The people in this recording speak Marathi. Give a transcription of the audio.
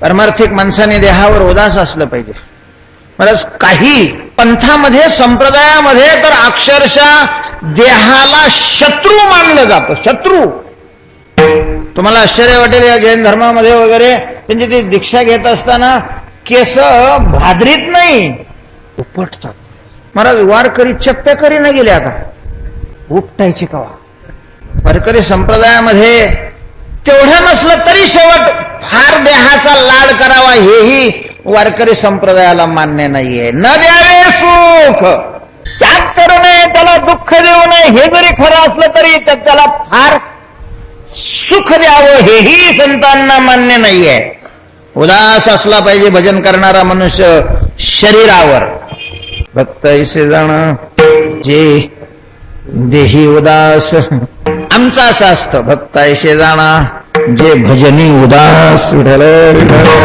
परमार्थिक माणसाने देहावर उदास असलं पाहिजे. मला काही पंथामध्ये संप्रदायामध्ये तर अक्षरशः देहाला शत्रू मानलं जातं. शत्रू. तुम्हाला आश्चर्य वाटेल, या जैन धर्मामध्ये वगैरे त्यांची ती दीक्षा घेत असताना केस भादरीत नाही, उपटतात. महाराज वारकरी चप्प्याकरी न गेले, आता उपटायचे कवा. वारकरी संप्रदायामध्ये तेवढं नसलं तरी शेवट फार देहाचा लाड करावा हेही वारकरी संप्रदायाला मान्य नाहीये. न द्यावे सुख, त्याग करू नये, त्याला दुःख देऊ नये, हे जरी खरं असलं तरी त्याला फार सुख द्यावं हेही संतांना मान्य नाहीये. उदास असला पाहिजे भजन करणारा मनुष्य शरीरावर. भक्त ऐसे जाण जे देही उदास. आमचं असं असतं, भक्त ऐसे जाणा जे भजनी उदास. विठ्ठल.